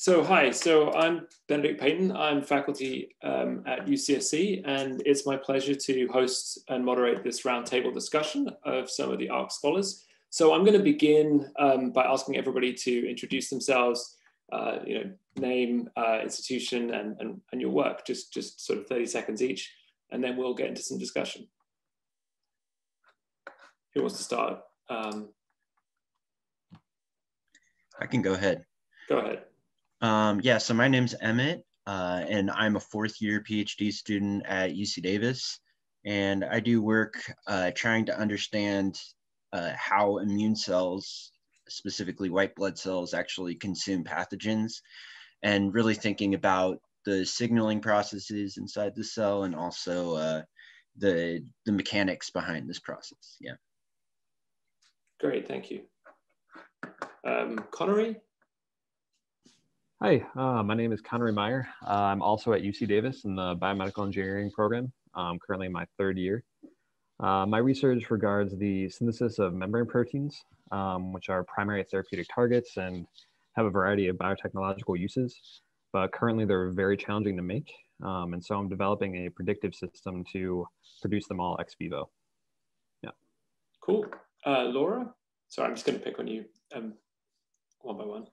Hi, I'm Benedict Payton. I'm faculty at UCSC, and it's my pleasure to host and moderate this roundtable discussion of some of the ARC scholars. So I'm going to begin by asking everybody to introduce themselves, name, institution, and your work, just sort of 30 seconds each, and then we'll get into some discussion. Who wants to start? I can go ahead. Go ahead. Yeah, so my name's Emmett, and I'm a fourth-year PhD student at UC Davis, and I do work trying to understand how immune cells, specifically white blood cells, actually consume pathogens, and really thinking about the signaling processes inside the cell and also the mechanics behind this process. Yeah. Great, thank you. Connery? Hi, my name is Connery Meyer. I'm also at UC Davis in the Biomedical Engineering program. I'm currently in my third year. My research regards the synthesis of membrane proteins, which are primary therapeutic targets and have a variety of biotechnological uses, but currently they're very challenging to make. And so I'm developing a predictive system to produce them all ex vivo. Yeah. Cool. Laura? Sorry, I'm just going to pick on you one by one.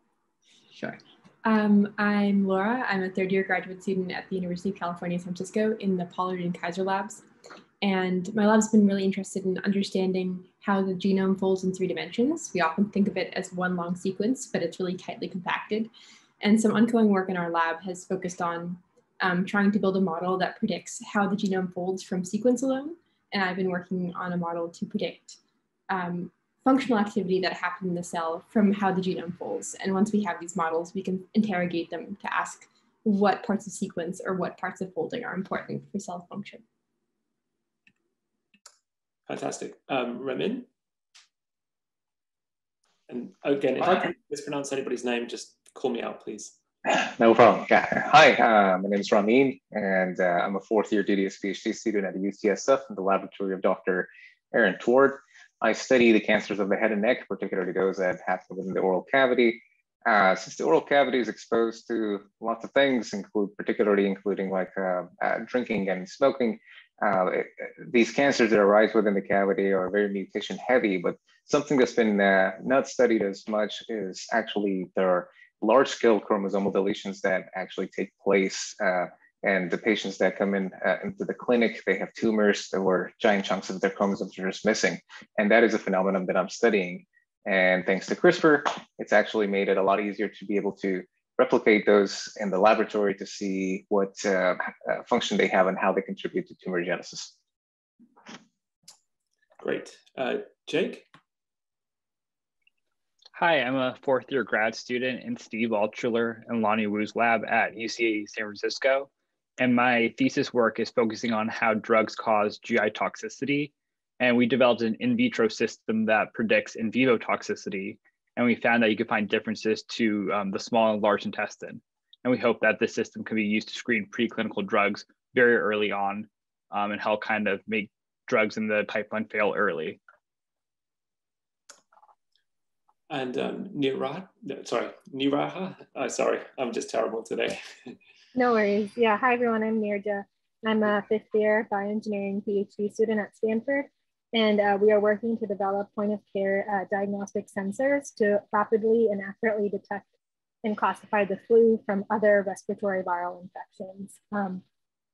Sure. I'm Laura. I'm a third-year graduate student at the University of California, San Francisco in the Pollard and Kaiser labs. And my lab's been really interested in understanding how the genome folds in 3 dimensions. We often think of it as one long sequence, but it's really tightly compacted. And some ongoing work in our lab has focused on trying to build a model that predicts how the genome folds from sequence alone. And I've been working on a model to predict functional activity that happened in the cell from how the genome folds. And once we have these models, we can interrogate them to ask what parts of sequence or what parts of folding are important for cell function. Fantastic. Ramin? And again, if I mispronounce anybody's name, just call me out, please. No problem. Yeah. Hi, my name is Ramin, and I'm a fourth-year DDS PhD student at UCSF in the laboratory of Dr. Aaron Tward. I study the cancers of the head and neck, particularly those that happen within the oral cavity. Since the oral cavity is exposed to lots of things, particularly including like drinking and smoking, these cancers that arise within the cavity are very mutation heavy, but something that's been not studied as much is actually there are large-scale chromosomal deletions that actually take place. And the patients that come in into the clinic, they have tumors where giant chunks of their chromosomes are just missing. And that is a phenomenon that I'm studying. And thanks to CRISPR, it's actually made it a lot easier to be able to replicate those in the laboratory to see what function they have and how they contribute to tumor genesis. Great. Jake? Hi, I'm a fourth-year grad student in Steve Altschuler and Lonnie Wu's lab at UC San Francisco. And my thesis work is focusing on how drugs cause GI toxicity. And we developed an in vitro system that predicts in vivo toxicity. And we found that you could find differences to the small and large intestine. And we hope that this system can be used to screen preclinical drugs very early on and help kind of make drugs in the pipeline fail early. And Niraha, sorry, I'm just terrible today. No worries. Yeah, hi everyone, I'm Nirja. I'm a 5th year bioengineering PhD student at Stanford, and we are working to develop point of care diagnostic sensors to rapidly and accurately detect and classify the flu from other respiratory viral infections.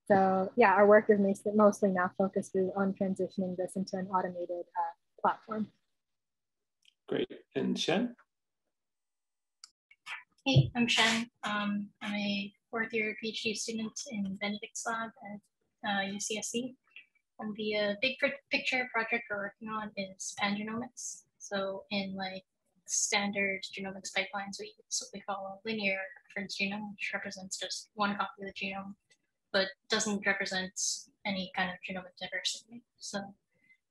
So yeah, our work is mostly now focused on transitioning this into an automated platform. Great, and Shen? Hey, I'm Shen. I'm a 4th-year PhD student in Benedict's lab at UCSC. And the big picture project we're working on is pangenomics. So in like standard genomics pipelines, we use what we call a linear reference genome, which represents just one copy of the genome, but doesn't represent any kind of genomic diversity. So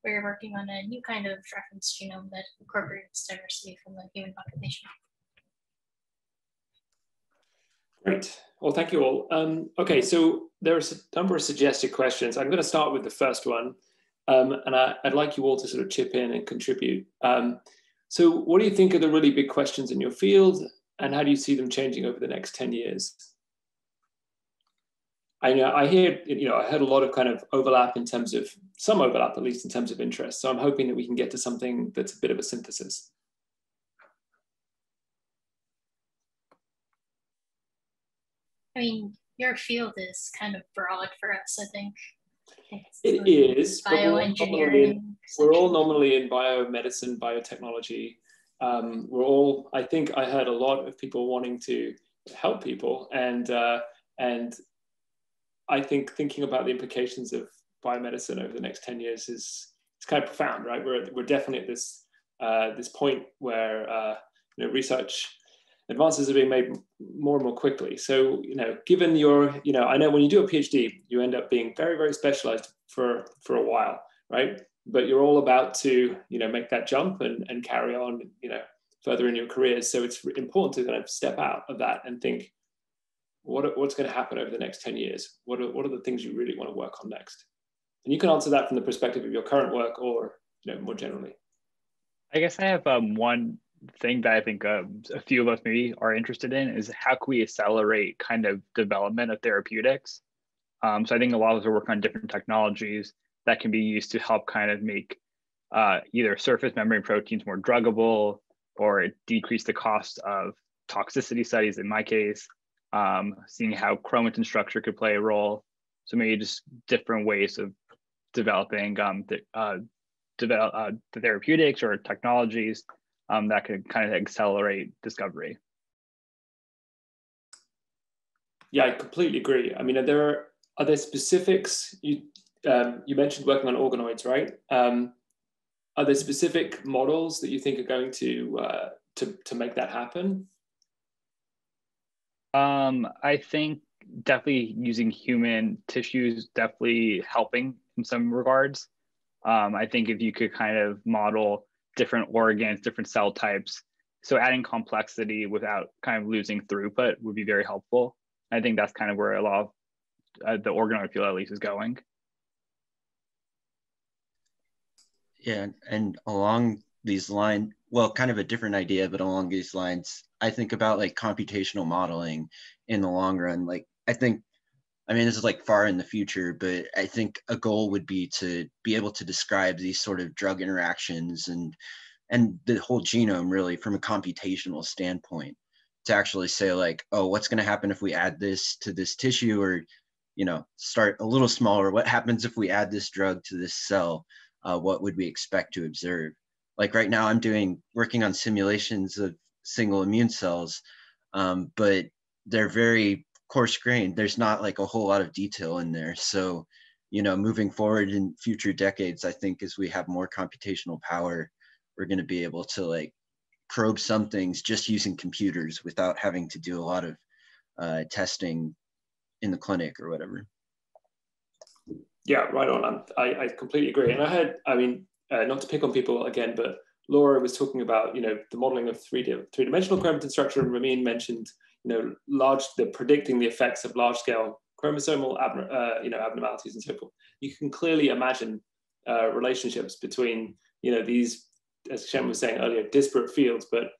we're working on a new kind of reference genome that incorporates diversity from the human population. Great. Well, thank you all. Okay, so there's a number of suggested questions. I'm going to start with the first one, and I'd like you all to sort of chip in and contribute. So what do you think are the really big questions in your field? and how do you see them changing over the next 10 years? I heard a lot of kind of overlap in terms of, some overlap at least in terms of interest. So I'm hoping that we can get to something that's a bit of a synthesis. I mean, your field is kind of broad for us, I think. It is. Bioengineering. We're all normally in biomedicine, biotechnology. I think I heard a lot of people wanting to help people, and I think thinking about the implications of biomedicine over the next 10 years is kind of profound, right? We're definitely at this point where research advances are being made more and more quickly. So, given your, I know when you do a PhD, you end up being very, very specialized for a while, right? But you're all about to, make that jump and carry on, further in your careers. So it's important to kind of step out of that and think, what's going to happen over the next 10 years? What are the things you really want to work on next? And you can answer that from the perspective of your current work or, more generally. I guess I have one thing that I think a few of us maybe are interested in is how can we accelerate kind of development of therapeutics? So I think a lot of us are working on different technologies that can be used to help kind of make either surface membrane proteins more druggable or decrease the cost of toxicity studies in my case, seeing how chromatin structure could play a role. So maybe just different ways of developing the therapeutics or technologies that could kind of accelerate discovery. Yeah, I completely agree. I mean, are there specifics? You mentioned working on organoids, right? Are there specific models that you think are going to make that happen? I think definitely using human tissues definitely helping in some regards. I think if you could kind of model different organs, different cell types, so adding complexity without kind of losing throughput would be very helpful. I think that's kind of where a lot of the organoid field at least is going. Yeah, and along these lines, well, kind of a different idea, but along these lines, I think about like computational modeling in the long run. Like, I mean, this is like far in the future, but I think a goal would be to be able to describe these sort of drug interactions and the whole genome really from a computational standpoint, to actually say like, oh, what's going to happen if we add this to this tissue, or, start a little smaller. What happens if we add this drug to this cell? What would we expect to observe? Like right now I'm working on simulations of single immune cells, but they're very coarse grained. There's not like a whole lot of detail in there. So, moving forward in future decades, I think as we have more computational power, we're going to be able to like probe some things just using computers without having to do a lot of testing in the clinic or whatever. Yeah, right on. I completely agree. And not to pick on people again, but Laura was talking about, the modeling of three-dimensional chromatin structure, and Ramin mentioned, predicting the effects of large-scale chromosomal abnormalities and so forth. You can clearly imagine relationships between, these, as Shem was saying earlier, disparate fields, but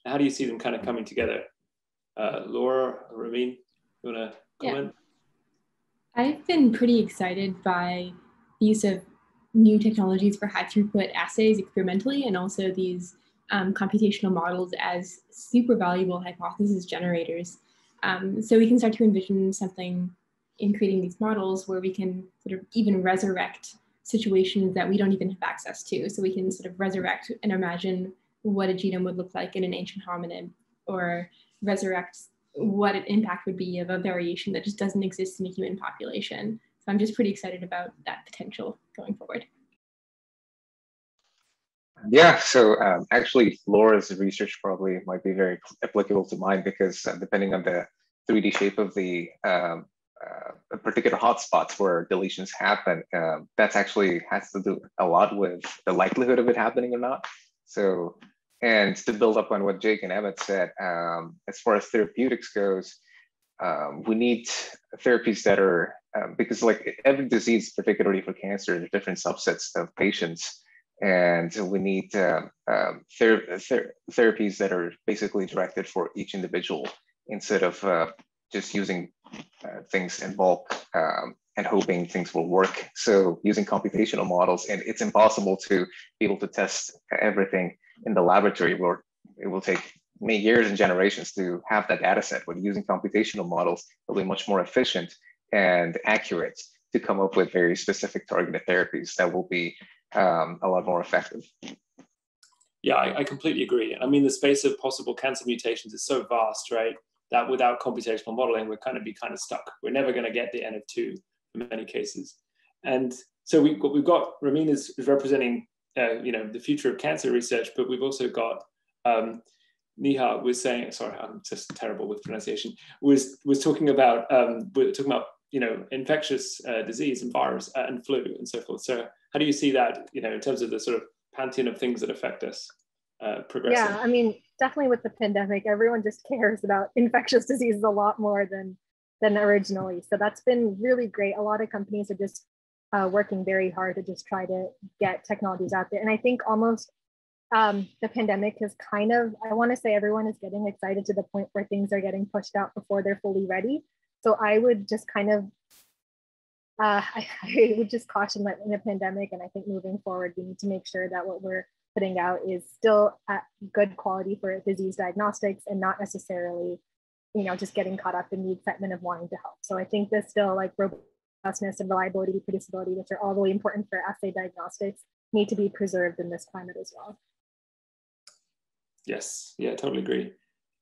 how do you see them kind of coming together? Laura, Ramin, you want to comment? Yeah. I've been pretty excited by the use of new technologies for high throughput assays experimentally, and also these computational models as super valuable hypothesis generators. So we can start to envision something in creating these models where we can sort of even resurrect situations that we don't even have access to. So we can sort of resurrect and imagine what a genome would look like in an ancient hominid, or resurrect what an impact would be of a variation that just doesn't exist in a human population. So I'm just pretty excited about that potential going forward. Yeah, so actually Laura's research probably might be very applicable to mine, because depending on the 3D shape of the particular hotspots where deletions happen, that's actually has to do a lot with the likelihood of it happening or not. So, and to build up on what Jake and Emmett said, as far as therapeutics goes, we need therapies that are, because like every disease, particularly for cancer, there's different subsets of patients. And we need therapies that are basically directed for each individual instead of just using things in bulk and hoping things will work. So using computational models, and it's impossible to be able to test everything in the laboratory, where it will take many years and generations to have that data set. But using computational models, it'll be much more efficient and accurate to come up with very specific targeted therapies that will be a lot more effective. Yeah, I completely agree. I mean, the space of possible cancer mutations is so vast, right? That without computational modeling, we're kind of stuck. We're never going to get the N of 2 in many cases. And so we've got Ramin is representing, the future of cancer research, but we've also got Niha was saying, sorry, I'm just terrible with pronunciation, was talking about, infectious disease and virus and flu and so forth. So how do you see that, in terms of the sort of pantheon of things that affect us progressing? Yeah, I mean, definitely with the pandemic, everyone just cares about infectious diseases a lot more than originally. So that's been really great. A lot of companies are just working very hard to just try to get technologies out there. And I think almost the pandemic has kind of, I want to say everyone is getting excited to the point where things are getting pushed out before they're fully ready. So I would just kind of, I would just caution that in a pandemic, and I think moving forward, we need to make sure that what we're putting out is still at good quality for disease diagnostics and not necessarily, just getting caught up in the excitement of wanting to help. So I think there's still like robustness and reliability, reproducibility, which are all really important for assay diagnostics, need to be preserved in this climate as well. Yes, yeah, totally agree.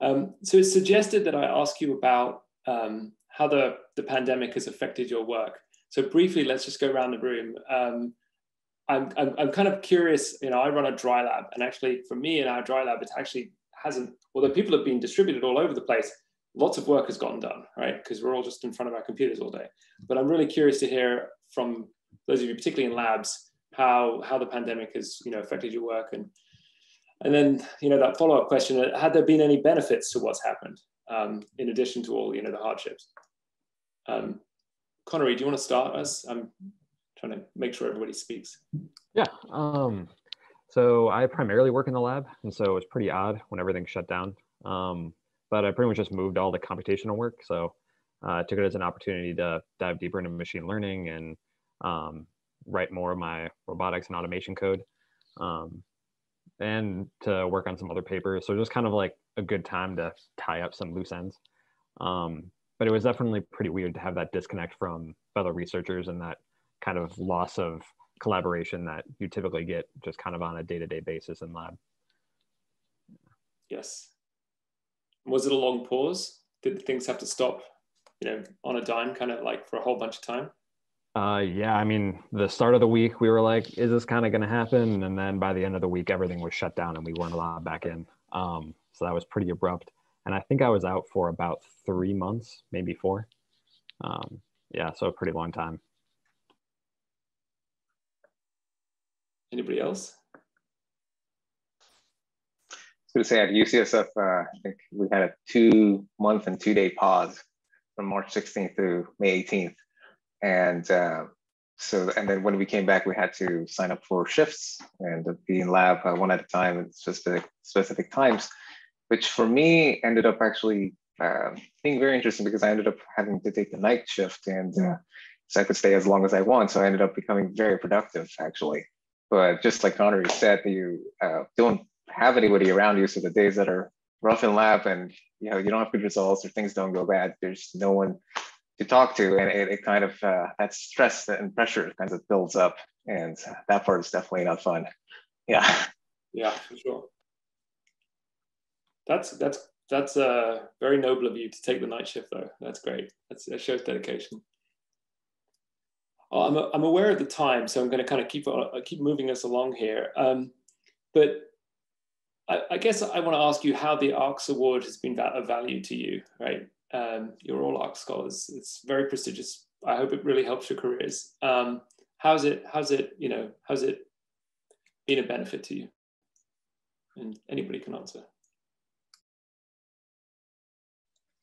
So it's suggested that I ask you about how the pandemic has affected your work. So briefly, let's just go around the room. I'm kind of curious, I run a dry lab, and actually for me in our dry lab, it actually hasn't, although people have been distributed all over the place, lots of work has gotten done, right? Because we're all just in front of our computers all day. But I'm really curious to hear from those of you, particularly in labs, how the pandemic has, affected your work. And then, that follow-up question, had there been any benefits to what's happened in addition to all, the hardships? Connery, do you want to start us? I'm trying to make sure everybody speaks. Yeah. So I primarily work in the lab, and so it was pretty odd when everything shut down. But I pretty much just moved all the computational work. So I took it as an opportunity to dive deeper into machine learning and write more of my robotics and automation code, and to work on some other papers. So just kind of like a good time to tie up some loose ends. But it was definitely pretty weird to have that disconnect from fellow researchers and that kind of loss of collaboration that you typically get just kind of on a day-to-day basis in lab. Yes. Was it a long pause? Did things have to stop, on a dime, kind of like for a whole bunch of time? Yeah, I mean, the start of the week, we were like, is this kind of going to happen? And then by the end of the week, everything was shut down and we weren't allowed back in. So that was pretty abrupt. And I think I was out for about 3 months, maybe 4. Yeah, so a pretty long time. Anybody else? To say at UCSF, I think we had a 2-month and 2-day pause from March 16th to May 18th. And and then when we came back, we had to sign up for shifts and be in lab one at a time at specific times, which for me ended up actually being very interesting because I ended up having to take the night shift, and so I could stay as long as I want. So I ended up becoming very productive actually. But just like Connery said, you don't have anybody around you. So the days that are rough in lab and you don't have good results or things don't go bad, there's no one to talk to, and it kind of that stress and pressure kind of builds up, and that part is definitely not fun. Yeah. Yeah, for sure. That's very noble of you to take the night shift though. That's great. That shows dedication. I'm aware of the time, so I'm going to kind of keep moving us along here. But I guess I want to ask you how the ARCS Award has been of value to you, right? You're all ARCS scholars. It's very prestigious. I hope it really helps your careers. How's it been a benefit to you? And anybody can answer.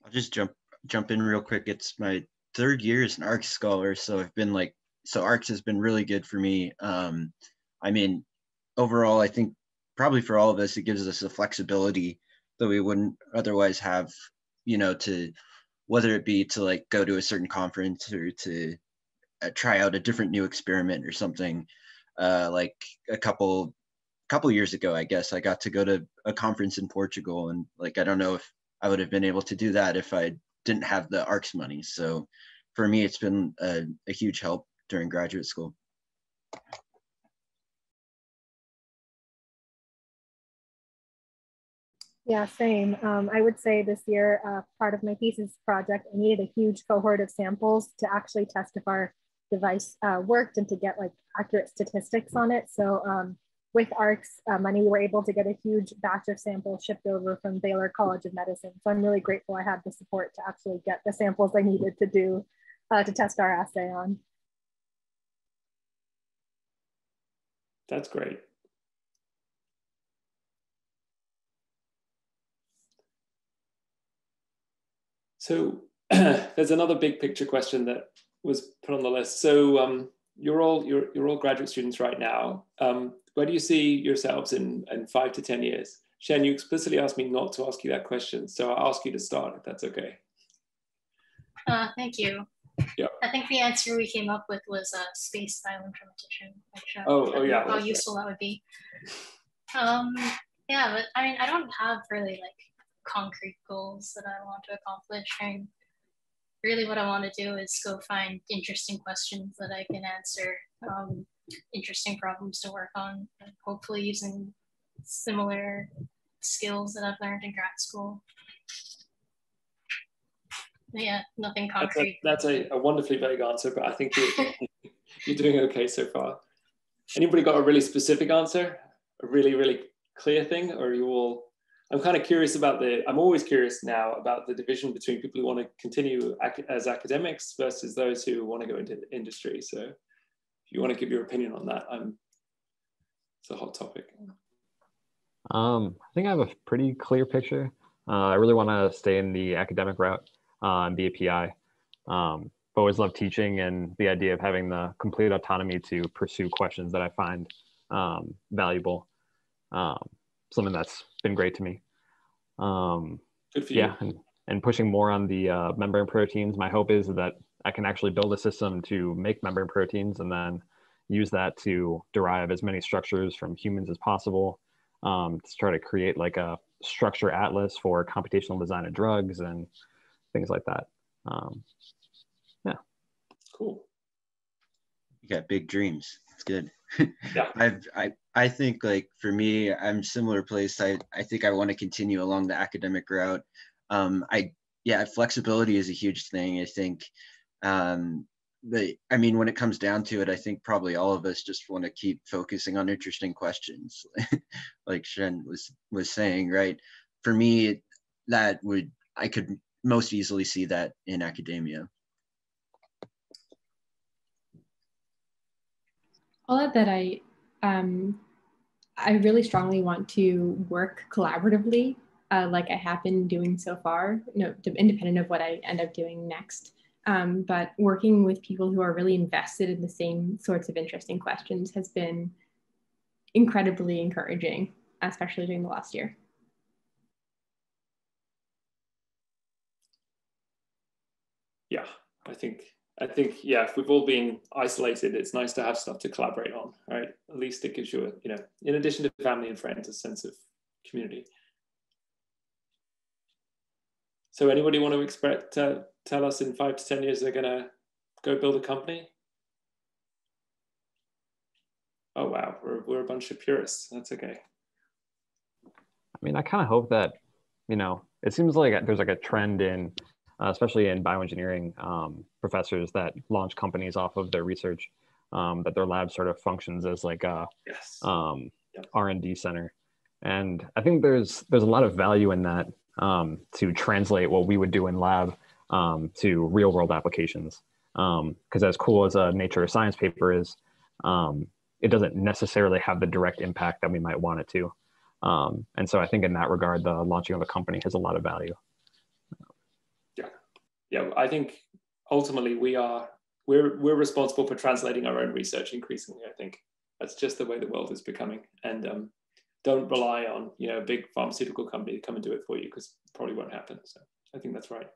I'll just jump in real quick. It's my 3rd year as an ARCS scholar, so I've been ARCS has been really good for me. I mean, overall, I think probably for all of us, it gives us the flexibility that we wouldn't otherwise have, to whether it be to like go to a certain conference or to try out a different new experiment or something. Like a couple years ago, I guess I got to go to a conference in Portugal, and like I don't know if I would have been able to do that if I didn't have the ARCS money. So for me, it's been a huge help during graduate school. Yeah, same. I would say this year, part of my thesis project, I needed a huge cohort of samples to actually test if our device worked and to get like accurate statistics on it. So with ARCS money, we were able to get a huge batch of samples shipped over from Baylor College of Medicine. So I'm really grateful I had the support to actually get the samples I needed to do to test our assay on. That's great. So there's another big picture question that was put on the list. So you're all graduate students right now. Where do you see yourselves in 5 to 10 years? Shen, you explicitly asked me not to ask you that question, so I'll ask you to start if that's okay. Thank you. Yeah. I think the answer we came up with was space bioinformatician. Yeah. How useful that would be. Yeah, but I mean, I don't have really like concrete goals that I want to accomplish. And really what I want to do is go find interesting questions that I can answer, interesting problems to work on, and hopefully using similar skills that I've learned in grad school. Yeah, nothing concrete. That's a wonderfully vague answer, but I think you're doing okay so far. Anybody got a really specific answer? A really, really clear thing? Or are you all... I'm kind of curious about I'm always curious now about the division between people who want to continue as academics versus those who want to go into industry. So if you want to give your opinion on that, it's a hot topic. I think I have a pretty clear picture. I really want to stay in the academic route and be a PI. I've always loved teaching, and the idea of having the complete autonomy to pursue questions that I find valuable. Something that's been great to me. Good for you. Yeah, and pushing more on the membrane proteins. My hope is that I can actually build a system to make membrane proteins and then use that to derive as many structures from humans as possible, to try to create like a structure atlas for computational design of drugs and things like that. Yeah. Cool. You got big dreams. It's good. Yeah. I think like for me, I'm similar place. I think I want to continue along the academic route. Flexibility is a huge thing. I think, but I mean, when it comes down to it, I think probably all of us just want to keep focusing on interesting questions, like Shen was saying, right? For me, I could most easily see that in academia. I'll add that I really strongly want to work collaboratively, like I have been doing so far, independent of what I end up doing next. But working with people who are really invested in the same sorts of interesting questions has been incredibly encouraging, especially during the last year. Yeah, I think, yeah, if we've all been isolated, it's nice to have stuff to collaborate on, right? At least it gives you, in addition to family and friends, a sense of community. So anybody want to expect to tell us in 5 to 10 years they're going to go build a company? Oh, wow, we're a bunch of purists. That's okay. I mean, I kind of hope that, it seems like there's like a trend in, especially in bioengineering, professors that launch companies off of their research, that their lab sort of functions as like a R&D center. And I think there's a lot of value in that, to translate what we would do in lab to real world applications. Because as cool as a Nature or Science paper is, it doesn't necessarily have the direct impact that we might want it to. And so I think in that regard, the launching of a company has a lot of value. Yeah, I think ultimately we're responsible for translating our own research increasingly, I think. That's just the way the world is becoming. And don't rely on, you know, a big pharmaceutical company to come and do it for you, because it probably won't happen. So I think that's right.